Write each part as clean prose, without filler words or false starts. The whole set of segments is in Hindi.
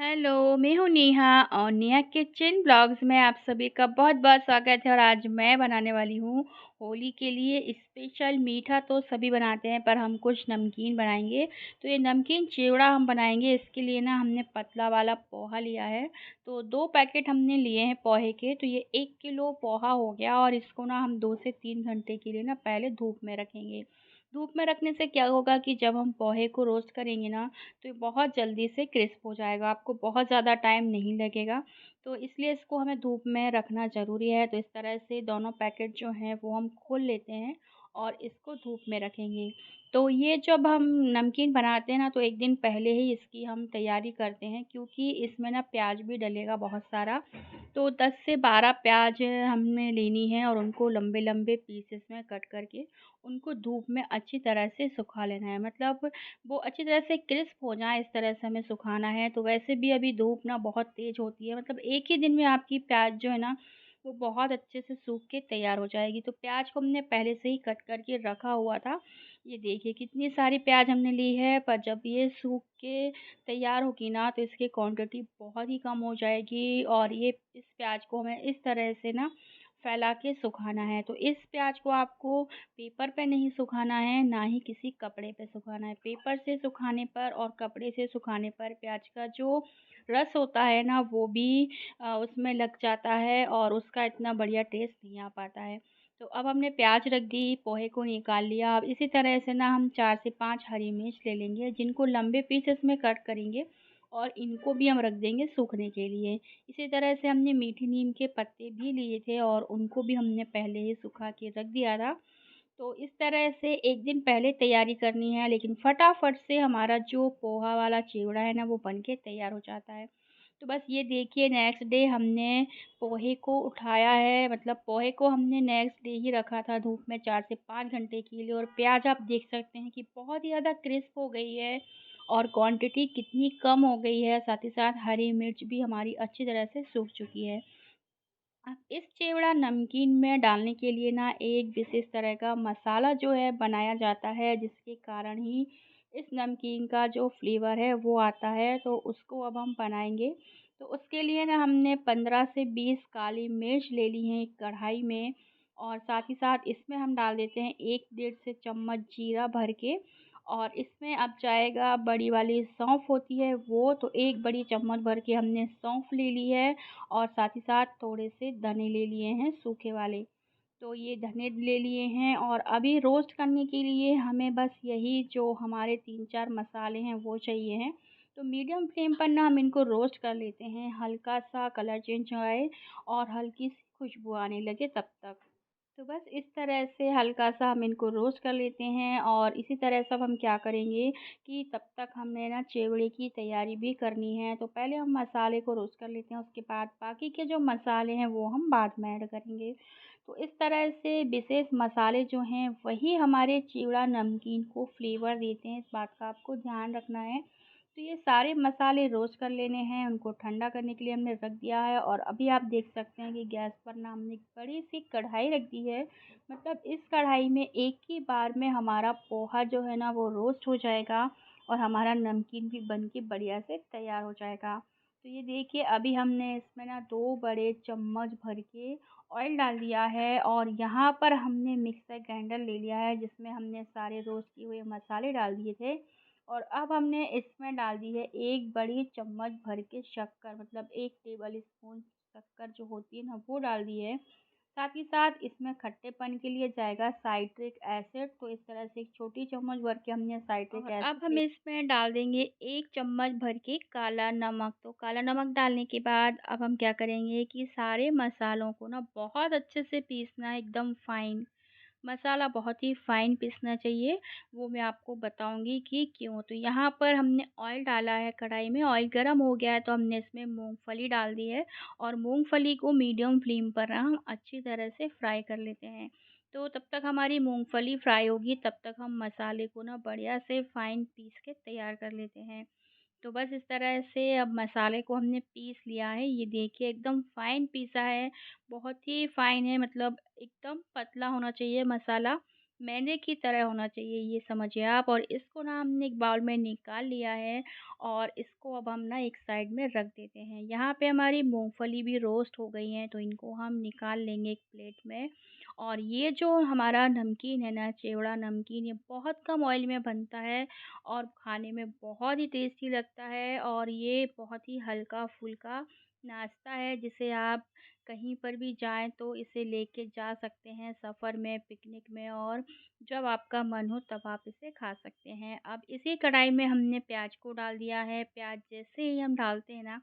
हेलो, मैं हूँ नेहा और नेहा किचन ब्लॉग्स में आप सभी का बहुत-बहुत स्वागत है। और आज मैं बनाने वाली हूँ होली के लिए स्पेशल मीठा। तो सभी बनाते हैं पर हम कुछ नमकीन बनाएंगे। तो ये नमकीन चिवड़ा हम बनाएंगे। इसके लिए ना हमने पतला वाला पोहा लिया है। तो 2 पैकेट हमने लिए हैं पोहे के। तो ये 1 किलो पोहा हो गया और इसको ना हम 2 से 3 घंटे के लिए ना पहले धूप में रखेंगे। धूप में रखने से क्या होगा कि जब हम पोहे को रोस्ट करेंगे ना, तो ये बहुत जल्दी से क्रिस्प हो जाएगा, आपको बहुत ज़्यादा टाइम नहीं लगेगा। तो इसलिए इसको हमें धूप में रखना ज़रूरी है। तो इस तरह से दोनों पैकेट जो हैं वो हम खोल लेते हैं और इसको धूप में रखेंगे। तो ये जब हम नमकीन बनाते हैं ना, तो 1 दिन पहले ही इसकी हम तैयारी करते हैं, क्योंकि इसमें ना प्याज भी डलेगा बहुत सारा। तो 10 से 12 प्याज हमने लेनी है और उनको लंबे-लंबे पीसेस में कट करके उनको धूप में अच्छी तरह से सुखा लेना है। मतलब वो अच्छी तरह से क्रिस्प हो जाएँ, इस तरह से हमें सुखाना है। तो वैसे भी अभी धूप ना बहुत तेज़ होती है, मतलब एक ही दिन में आपकी प्याज़ जो है ना, वो बहुत अच्छे से सूख के तैयार हो जाएगी। तो प्याज़ को हमने पहले से ही कट करके रखा हुआ था। ये देखिए कितनी सारी प्याज़ हमने ली है, पर जब ये सूख के तैयार होगी ना, तो इसकी क्वांटिटी बहुत ही कम हो जाएगी। और ये इस प्याज़ को हमें इस तरह से ना फैला के सुखाना है। तो इस प्याज़ को आपको पेपर पे नहीं सुखाना है, ना ही किसी कपड़े पे सुखाना है। पेपर से सुखाने पर और कपड़े से सुखाने पर प्याज का जो रस होता है ना, वो भी उसमें लग जाता है और उसका इतना बढ़िया टेस्ट नहीं आ पाता है। तो अब हमने प्याज रख दी, पोहे को निकाल लिया। अब इसी तरह से ना हम 4 से 5 हरी मिर्च ले लेंगे, जिनको लंबे पीसेस में कट करेंगे और इनको भी हम रख देंगे सूखने के लिए। इसी तरह से हमने मीठी नीम के पत्ते भी लिए थे और उनको भी हमने पहले ही सुखा के रख दिया था। तो इस तरह से 1 दिन पहले तैयारी करनी है, लेकिन फटाफट से हमारा जो पोहा वाला चिवड़ा है ना, वो बन के तैयार हो जाता है। तो बस ये देखिए, नेक्स्ट डे हमने पोहे को उठाया है, मतलब पोहे को हमने नेक्स्ट डे ही रखा था धूप में 4 से 5 घंटे के लिए। और प्याज आप देख सकते हैं कि बहुत ही ज़्यादा क्रिस्प हो गई है और क्वांटिटी कितनी कम हो गई है। साथ ही साथ हरी मिर्च भी हमारी अच्छी तरह से सूख चुकी है। अब इस चिवड़ा नमकीन में डालने के लिए ना एक विशेष तरह का मसाला जो है बनाया जाता है, जिसके कारण ही इस नमकीन का जो फ्लेवर है वो आता है। तो उसको अब हम बनाएंगे। तो उसके लिए ना हमने 15 से 20 काली मिर्च ले ली हैं एक कढ़ाई में। और साथ ही साथ इसमें हम डाल देते हैं 1 डेढ़ से चम्मच जीरा भर के। और इसमें अब जाएगा बड़ी वाली सौंफ होती है वो, तो 1 बड़ी चम्मच भर के हमने सौंफ ले ली है। और साथ ही साथ थोड़े से धने ले लिए हैं सूखे वाले। तो ये धने ले लिए हैं और अभी रोस्ट करने के लिए हमें बस यही जो हमारे 3-4 मसाले हैं वो चाहिए हैं। तो मीडियम फ्लेम पर ना हम इनको रोस्ट कर लेते हैं, हल्का सा कलर चेंज आए और हल्की सी खुशबू आने लगे तब तक। तो बस इस तरह से हल्का-सा हम इनको रोस्ट कर लेते हैं। और इसी तरह से अब हम क्या करेंगे कि तब तक हमने ना चिवड़े की तैयारी भी करनी है। तो पहले हम मसाले को रोस्ट कर लेते हैं, उसके बाद बाकी के जो मसाले हैं वो हम बाद में ऐड करेंगे। तो इस तरह से विशेष मसाले जो हैं वही हमारे चिवड़ा नमकीन को फ्लेवर देते हैं, इस बात का आपको ध्यान रखना है। तो ये सारे मसाले रोस्ट कर लेने हैं, उनको ठंडा करने के लिए हमने रख दिया है। और अभी आप देख सकते हैं कि गैस पर ना हमने एक बड़ी सी कढ़ाई रख दी है। मतलब इस कढ़ाई में एक ही बार में हमारा पोहा जो है ना वो रोस्ट हो जाएगा और हमारा नमकीन भी बन के बढ़िया से तैयार हो जाएगा। तो ये देखिए, अभी हमने इसमें ना 2 बड़े चम्मच भर के ऑयल डाल दिया है और यहाँ पर हमने मिक्सर ग्राइंडर ले लिया है, जिसमें हमने सारे रोस्ट किए हुए मसाले डाल दिए थे। और अब हमने इसमें डाल दी है 1 बड़ी चम्मच भर के शक्कर, मतलब 1 टेबल स्पून शक्कर जो होती है ना वो डाल दी है। साथ ही साथ इसमें खट्टेपन के लिए जाएगा साइट्रिक एसिड। तो इस तरह से 1 छोटी चम्मच भर के हमने साइट्रिक और अब हम इसमें डाल देंगे 1 चम्मच भर के काला नमक। तो काला नमक डालने के बाद अब हम क्या करेंगे कि सारे मसालों को ना बहुत अच्छे से पीसना है, एकदम फाइन। मसाला बहुत ही फ़ाइन पीसना चाहिए, वो मैं आपको बताऊँगी कि क्यों। तो यहाँ पर हमने ऑयल डाला है कढ़ाई में, ऑयल गरम हो गया है तो हमने इसमें मूँगफली डाल दी है। और मूँगफली को मीडियम फ्लेम पर ना हम अच्छी तरह से फ्राई कर लेते हैं। तो तब तक हमारी मूँगफली फ्राई होगी, तब तक हम मसाले को ना बढ़िया से फ़ाइन पीस के तैयार कर लेते हैं। तो बस इस तरह से अब मसाले को हमने पीस लिया है। ये देखिए एकदम फ़ाइन पीसा है, बहुत ही फ़ाइन है, मतलब एकदम पतला होना चाहिए मसाला। मैदे की तरह होना चाहिए, ये समझिए आप। और इसको ना हमने एक बाउल में निकाल लिया है और इसको अब हम ना एक साइड में रख देते हैं। यहाँ पे हमारी मूँगफली भी रोस्ट हो गई हैं, तो इनको हम निकाल लेंगे एक प्लेट में। और ये जो हमारा नमकीन है ना, चिवड़ा नमकीन, ये बहुत कम ऑयल में बनता है और खाने में बहुत ही टेस्टी लगता है। और ये बहुत ही हल्का-फुल्का नाश्ता है, जिसे आप कहीं पर भी जाएँ तो इसे लेके जा सकते हैं सफ़र में, पिकनिक में, और जब आपका मन हो तब आप इसे खा सकते हैं। अब इसी कढ़ाई में हमने प्याज को डाल दिया है। प्याज जैसे ही हम डालते हैं ना,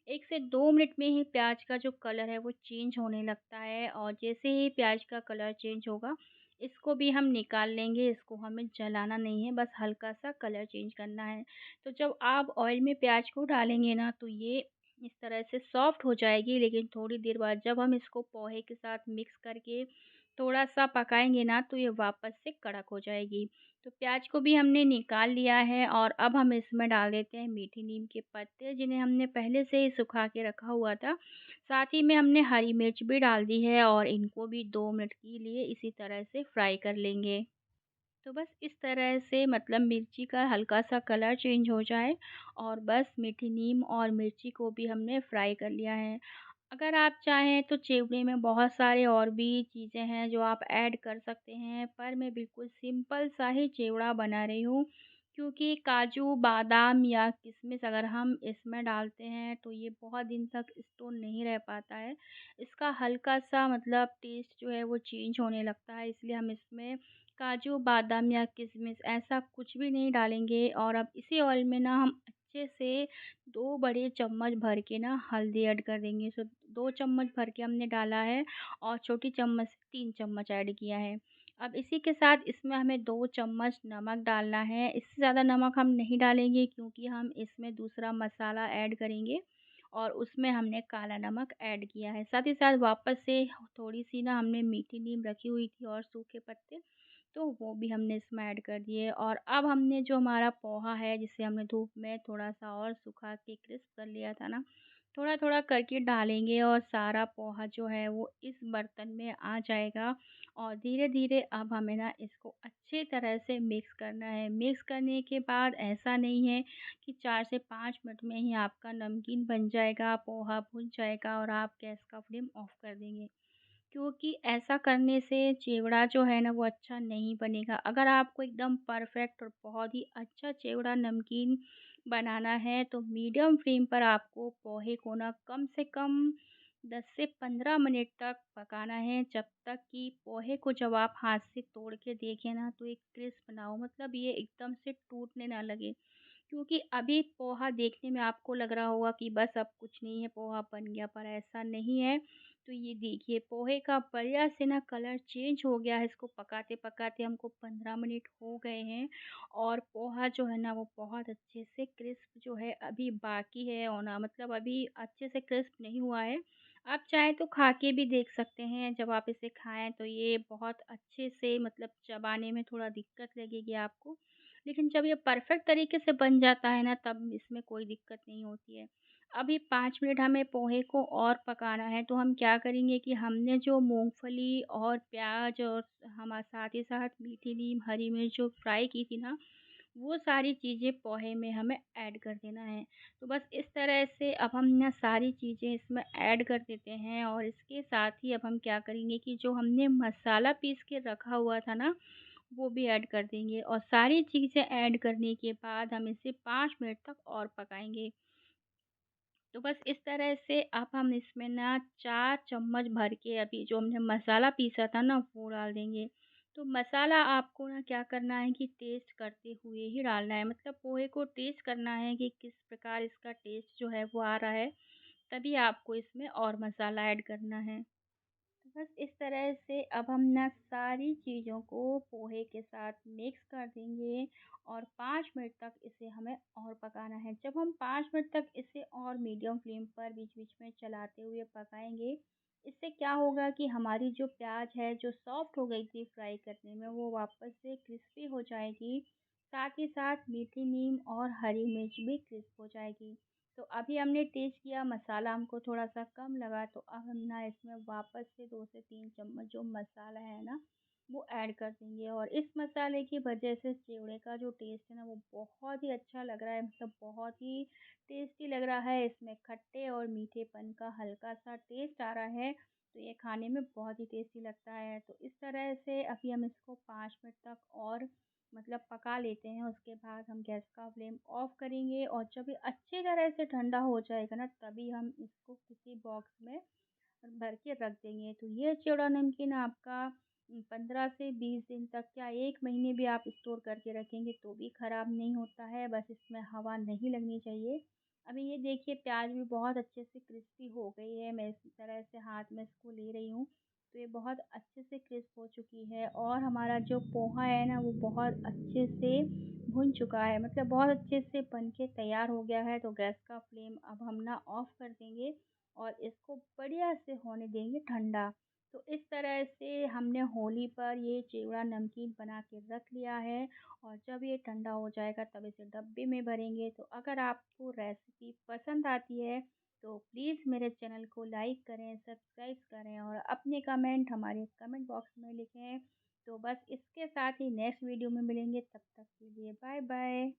1 से 2 मिनट में ही प्याज का जो कलर है वो चेंज होने लगता है। और जैसे ही प्याज का कलर चेंज होगा, इसको भी हम निकाल लेंगे। इसको हमें जलाना नहीं है, बस हल्का-सा कलर चेंज करना है। तो जब आप ऑयल में प्याज को डालेंगे ना, तो ये इस तरह से सॉफ्ट हो जाएगी, लेकिन थोड़ी देर बाद जब हम इसको पोहे के साथ मिक्स करके थोड़ा-सा पकाएँगे ना, तो ये वापस से कड़क हो जाएगी। तो प्याज को भी हमने निकाल लिया है और अब हम इसमें डाल देते हैं मीठी नीम के पत्ते, जिन्हें हमने पहले से ही सुखा के रखा हुआ था। साथ ही में हमने हरी मिर्च भी डाल दी है और इनको भी 2 मिनट के लिए इसी तरह से फ्राई कर लेंगे। तो बस इस तरह से, मतलब मिर्ची का हल्का-सा कलर चेंज हो जाए और बस मीठी नीम और मिर्ची को भी हमने फ्राई कर लिया है। अगर आप चाहें तो चिवड़े में बहुत सारे और भी चीज़ें हैं जो आप ऐड कर सकते हैं, पर मैं बिल्कुल सिंपल सा ही चिवड़ा बना रही हूँ, क्योंकि काजू, बादाम या किशमिश अगर हम इसमें डालते हैं तो ये बहुत दिन तक स्टोर नहीं रह पाता है। इसका हल्का-सा, मतलब टेस्ट जो है वो चेंज होने लगता है, इसलिए हम इसमें काजू, बादाम या किशमिश ऐसा कुछ भी नहीं डालेंगे। और अब इसी ऑयल में ना हम अच्छे से 2 बड़े चम्मच भर के ना हल्दी ऐड कर देंगे। 2 चम्मच भर के हमने डाला है और छोटी चम्मच से 3 चम्मच ऐड किया है। अब इसी के साथ इसमें हमें 2 चम्मच नमक डालना है। इससे ज़्यादा नमक हम नहीं डालेंगे, क्योंकि हम इसमें दूसरा मसाला ऐड करेंगे और उसमें हमने काला नमक ऐड किया है। साथ ही साथ वापस से थोड़ी-सी ना हमने मीठी नीम रखी हुई थी और सूखे पत्ते, तो वो भी हमने इसमें ऐड कर दिए। और अब हमने जो हमारा पोहा है, जिसे हमने धूप में थोड़ा-सा और सुखा के क्रिस्प कर लिया था ना, थोड़ा-थोड़ा करके डालेंगे और सारा पोहा जो है वो इस बर्तन में आ जाएगा। और धीरे-धीरे अब हमें ना इसको अच्छी तरह से मिक्स करना है। मिक्स करने के बाद ऐसा नहीं है कि 4 से 5 मिनट में ही आपका नमकीन बन जाएगा, पोहा भुन जाएगा और आप गैस का फ्लेम ऑफ कर देंगे। क्योंकि ऐसा करने से चिवड़ा जो है ना वो अच्छा नहीं बनेगा। अगर आपको एकदम परफेक्ट और बहुत ही अच्छा चिवड़ा नमकीन बनाना है, तो मीडियम फ्लेम पर आपको पोहे को ना कम से कम 10 से 15 मिनट तक पकाना है, जब तक कि पोहे को जब आप हाथ से तोड़ के देखें ना, तो एक क्रिस्प ना हो, मतलब ये एकदम से टूटने ना लगे। क्योंकि अभी पोहा देखने में आपको लग रहा होगा कि बस अब कुछ नहीं है, पोहा बन गया, पर ऐसा नहीं है। तो ये देखिए, पोहे का बढ़िया से ना कलर चेंज हो गया है। इसको पकाते-पकाते हमको 15 मिनट हो गए हैं और पोहा जो है ना वो बहुत अच्छे से क्रिस्प जो है अभी बाकी है होना, मतलब अभी अच्छे से क्रिस्प नहीं हुआ है। आप चाहें तो खा के भी देख सकते हैं। जब आप इसे खाएँ तो ये बहुत अच्छे से, मतलब चबाने में थोड़ा दिक्कत लगेगी आपको। लेकिन जब ये परफेक्ट तरीके से बन जाता है ना, तब इसमें कोई दिक्कत नहीं होती है। अभी 5 मिनट हमें पोहे को और पकाना है, तो हम क्या करेंगे कि हमने जो मूँगफली और प्याज़ और साथ ही साथ मीठी नीम, हरी मिर्च जो फ्राई की थी ना, वो सारी चीज़ें पोहे में हमें ऐड कर देना है। तो बस इस तरह से अब हम ना सारी चीज़ें इसमें ऐड कर देते हैं और इसके साथ ही अब हम क्या करेंगे कि जो हमने मसाला पीस के रखा हुआ था ना, वो भी ऐड कर देंगे। और सारी चीज़ें ऐड करने के बाद हम इसे 5 मिनट तक और पकाएँगे। तो बस इस तरह से अब हम इसमें ना 4 चम्मच भर के अभी जो हमने मसाला पीसा था ना, वो डाल देंगे। तो मसाला आपको ना क्या करना है कि टेस्ट करते हुए ही डालना है, मतलब पोहे को टेस्ट करना है कि किस प्रकार इसका टेस्ट जो है वो आ रहा है, तभी आपको इसमें और मसाला ऐड करना है। तो बस इस तरह से अब हम ना सारी चीज़ों को पोहे के साथ मिक्स कर देंगे और 5 मिनट तक इसे हमें और पकाना है। जब हम 5 मिनट तक इसे और मीडियम फ्लेम पर बीच-बीच में चलाते हुए पकाएंगे, इससे क्या होगा कि हमारी जो प्याज है, जो सॉफ्ट हो गई थी फ्राई करने में, वो वापस से क्रिस्पी हो जाएगी। साथ ही साथ मीठी नीम और हरी मिर्च भी क्रिस्प हो जाएगी। तो अभी हमने टेस्ट किया, मसाला हमको थोड़ा-सा कम लगा, तो अब हम ना इसमें वापस से 2 से 3 चम्मच जो मसाला है ना, वो ऐड कर देंगे और इस मसाले की वजह से चिवड़े का जो टेस्ट है ना वो बहुत ही अच्छा लग रहा है, मतलब बहुत ही टेस्टी लग रहा है। इसमें खट्टे और मीठेपन का हल्का-सा टेस्ट आ रहा है, तो ये खाने में बहुत ही टेस्टी लगता है। तो इस तरह से अभी हम इसको 5 मिनट तक और मतलब पका लेते हैं। उसके बाद हम गैस का फ्लेम ऑफ करेंगे और जब ये अच्छी तरह से ठंडा हो जाएगा ना, तभी हम इसको किसी बॉक्स में भर के रख देंगे। तो ये चिवड़ा नमकीन आपका 15 से 20 दिन तक क्या 1 महीने भी आप स्टोर करके रखेंगे तो भी ख़राब नहीं होता है, बस इसमें हवा नहीं लगनी चाहिए। अभी ये देखिए प्याज़ भी बहुत अच्छे से क्रिस्पी हो गई है, मैं इस तरह से हाथ में इसको ले रही हूँ, तो ये बहुत अच्छे से क्रिस्प हो चुकी है और हमारा जो पोहा है ना वो बहुत अच्छे से भुन चुका है, मतलब बहुत अच्छे से बन के तैयार हो गया है। तो गैस का फ्लेम अब हम ना ऑफ कर देंगे और इसको बढ़िया से होने देंगे ठंडा। तो इस तरह से हमने होली पर ये चिवड़ा नमकीन बना के रख लिया है और जब ये ठंडा हो जाएगा तब इसे डब्बे में भरेंगे। तो अगर आपको रेसिपी पसंद आती है तो प्लीज़ मेरे चैनल को लाइक करें, सब्सक्राइब करें और अपने कमेंट हमारे कमेंट बॉक्स में लिखें। तो बस इसके साथ ही नेक्स्ट वीडियो में मिलेंगे, तब तक के लिए बाय बाय।